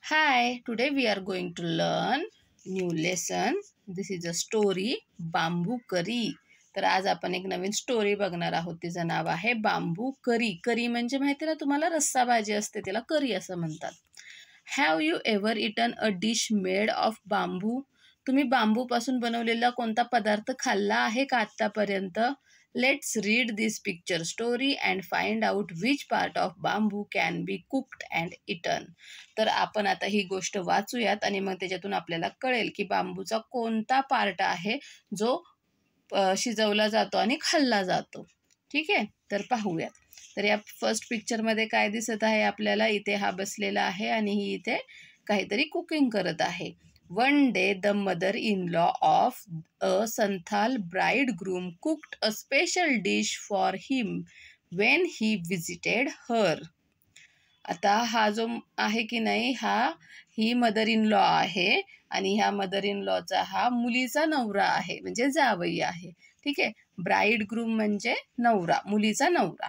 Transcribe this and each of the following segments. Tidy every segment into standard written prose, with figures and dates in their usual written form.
Hi, today we are going to learn new lesson. This is a story बांबू करी. तर आज आपण एक नवीन story बघणार आहोत. तिचं नाव आहे बांबू करी. करी म्हणजे माहिती ना तुम्हाला, रस्सा भाजी असते त्याला करी असं म्हणतात. Have you ever eaten a dish made of bamboo? तुम्ही बांबूपासून बनवलेला कोणता पदार्थ खाल्ला आहे का आत्तापर्यंत? Let's read this picture story and find out which part of bamboo can be cooked and eaten. तर आपण आता ही गोष्ट वाचूयात आणि मग त्याच्यातून आपल्याला कळेल की बांबूचा कोणता पार्ट आहे जो शिजवला जातो आणि खाल्ला जातो. ठीक आहे, तर पाहूयात. तर या फर्स्ट पिक्चरमध्ये काय दिसत आहे आपल्याला, इथे हा बसलेला आहे आणि ही इथे काहीतरी कुकिंग करत आहे. One day the mother in law of a Santhal bridegroom cooked a special dish for him when he visited her. आता हा जो आहे की नाही, ही मदर इन लॉ आहे आणि ह्या मदर इन लॉचा हा मुलीचा नवरा आहे, म्हणजे जावई आहे. ठीक आहे, ब्राईड ग्रूम म्हणजे नवरा, मुलीचा नवरा.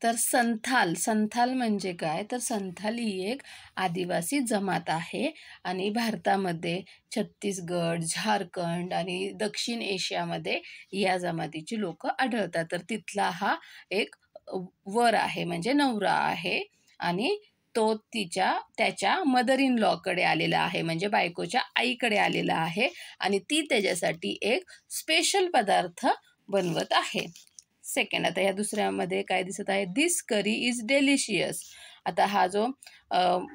तर संथाल, संथाल म्हणजे काय, तर संथाल ही एक आदिवासी जमात आहे आणि भारतामध्ये छत्तीसगड, झारखंड आणि दक्षिण एशियामध्ये या जमातीची लोक आढळतात. तर तिथला हा एक वर आहे, म्हणजे नवरा आहे आणि तो त्याच्या मदर इन लॉकडे आलेला आहे, म्हणजे बायकोच्या आईकडे आलेला आहे आणि ती त्याच्यासाठी एक स्पेशल पदार्थ बनवत आहे. सेकंड, आता या दुसऱ्यामध्ये काय दिसत आहे, दिस करी इज डेलिशियस. आता हा जो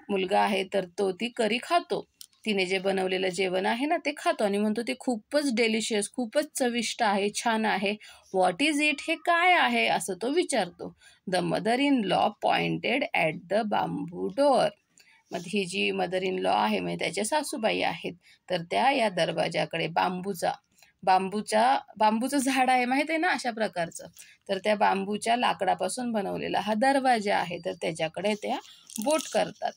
मुलगा आहे तर तो ती करी खातो, तिने जे बनवलेलं जेवण आहे ना ते खातो आणि म्हणतो ते खूपच डेलिशियस, खूपच चविष्ट आहे, छान आहे. व्हॉट इज इट, हे काय आहे असं तो विचारतो. The mother in law pointed at the bamboo door. मग ही जी मदर इन लॉ आहे म्हणजे त्याच्या सासूबाई आहेत, तर त्या या दरवाजाकडे बांबूचं झाड आहे माहित आहे ना अशा प्रकारचं, तर त्या बांबूच्या लाकडापासून बनवलेला हा दरवाजा आहे, तर त्याच्याकडे त्या बोट करतात.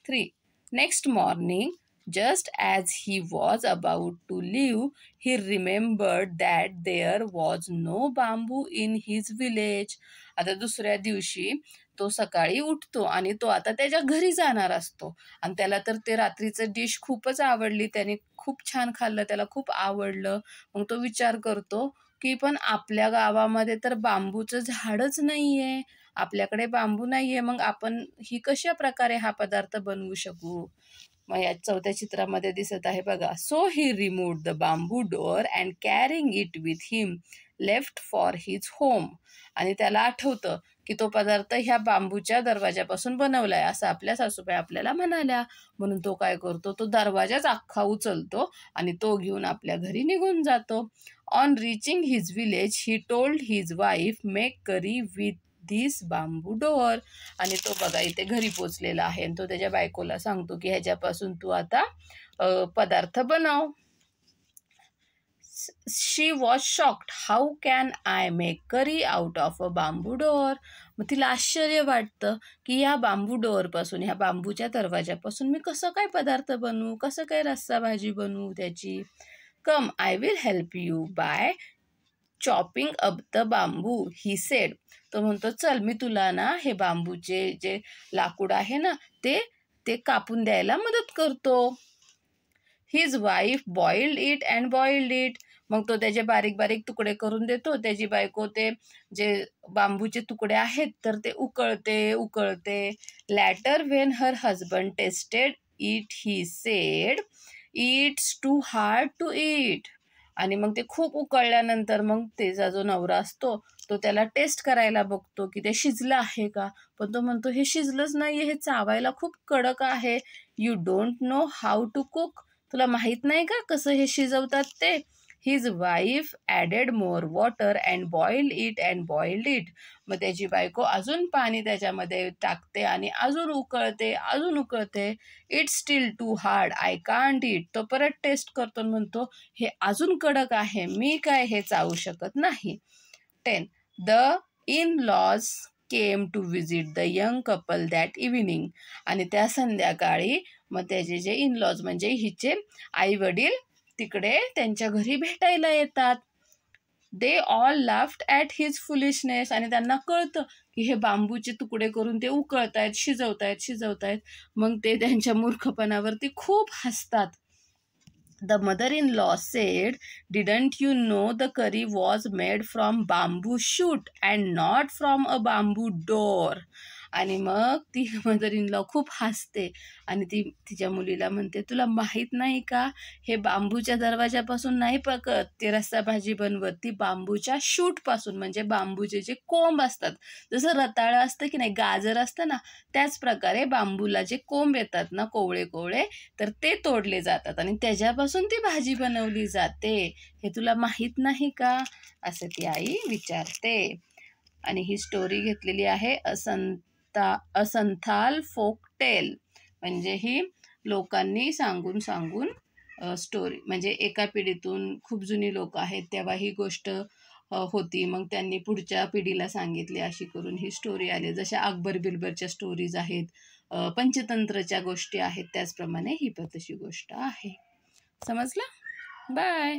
3. Next morning just as he was about to leave, he remembered that there was no bamboo in his village. आता दुसऱ्या दिवशी तो सकाळी उठतो आणि तो आता त्याच्या घरी जाणार असतो आणि त्याला तर ते रात्रीचं डिश खूपच आवडली, त्याने खूप छान खाल्लं, त्याला खूप आवडलं. मग तो विचार करतो की पण आपल्या गावामध्ये तर बांबूचं झाडच नाहीये, आपल्याकडे बांबू नाहीये, मग आपण ही कशा प्रकारे हा पदार्थ बनवू शकू. मग या चौथ्या चित्रामध्ये दिसत आहे बघा, so he removed the bamboo door and carrying it with him left for his home. आणि त्याला आठवतं की तो पदार्थ ह्या बांबूच्या दरवाजापासून बनवलाय असं आपल्या सासूबाई आपल्याला म्हणाल्या, म्हणून तो काय करतो, तो दरवाजाच अख्खा उचलतो आणि तो घेऊन आपल्या घरी निघून जातो. On reaching his village he told his wife make curry with this bamboo door. आणि तो बघा इथे घरी पोचलेला आहे आणि तो त्याच्या बायकोला सांगतो की ह्याच्यापासून तू आता पदार्थ बनव. She was shocked, how can I make curry out of a bamboo door. मग तिला आश्चर्य वाटतं की या बांबू डोअरपासून, ह्या बांबूच्या दरवाजापासून मी कसं काय पदार्थ बनवू, कसं काय रस्सा भाजी बनवू त्याची. Come I will help you by chopping up the bamboo, he said. तो म्हणतो चल मी तुला ना हे बांबूचे जे लाकूड आहे ना ते ते कापून द्यायला मदत करतो. His wife boiled it and boiled it. मग तो त्याचे बारीक बारीक तुकडे करून देतो, त्याची बायको ते जे बांबूचे तुकडे आहेत तर ते उकळते. Later when her husband tasted it he said, it's too hard to eat. आणि मग ते खूप उकळल्यानंतर मग त्याचा जो नवरा असतो तो त्याला टेस्ट करायला बघतो की ते शिजलं आहे का, पण तो म्हणतो हे शिजलंच नाहीये, हे चावायला खूप कडक आहे. You don't know how to cook, तुला माहित नाही का कसं हे शिजवतात ते. His wife added more water and boiled it. मग त्याची बायको अजून पाणी त्याच्यामध्ये टाकते आणि अजून उकळते. It's still too hard, I can't eat. तो परत टेस्ट करतो आणि म्हणतो हे अजून कडक आहे, मी काय हे चावू शकत नाही. 10. The in-laws came to visit the young couple that evening. आणि त्या संध्याकाळी मग त्याचे जे इन लॉज म्हणजे हिचे आई वडील तिकडे त्यांच्या घरी भेटायला येतात. They all laughed at his foolishness. आणि त्यांना कळतं की हे बांबूचे तुकडे करून ते उकळतायत, शिजवतायत. मग ते त्यांच्या मूर्खपणावरती खूप हसतात. The mother-in-law said, "Didn't you know the curry was made from bamboo shoot and not from a bamboo door?" आणि मग ती मदर इन लॉ खूप हसते आणि ती तिच्या मुलीला म्हणते, तुला माहीत नाही का, हे बांबूच्या दरवाजापासून नाही पकत ते रस्सा भाजी बनवत, ती बांबूच्या शूटपासून, म्हणजे बांबूचे जे कोंब असतात, जसं रताळं असतं की नाही, गाजर असतं ना, त्याच प्रकारे बांबूला जे कोंब येतात ना, कोवळे कोवळे, तर ते तोडले जातात आणि त्याच्यापासून ती भाजी बनवली जाते. हे तुला माहीत नाही का, असं ती आई विचारते. आणि ही स्टोरी घेतलेली आहे असंथाल फोक टेल, म्हणजे ही लोकांनी सांगून स्टोरी, म्हणजे एका पिढीतून खूप जुनी लोक आहेत तेव्हा ही गोष्ट होती, मग त्यांनी पुढच्या पिढीला सांगितली, अशी करून ही स्टोरी आली. जशा अकबर बिरबलच्या स्टोरीज आहेत, पंचतंत्रच्या गोष्टी आहेत, त्याचप्रमाणे ही पण तशी गोष्ट आहे. समजलं? बाय.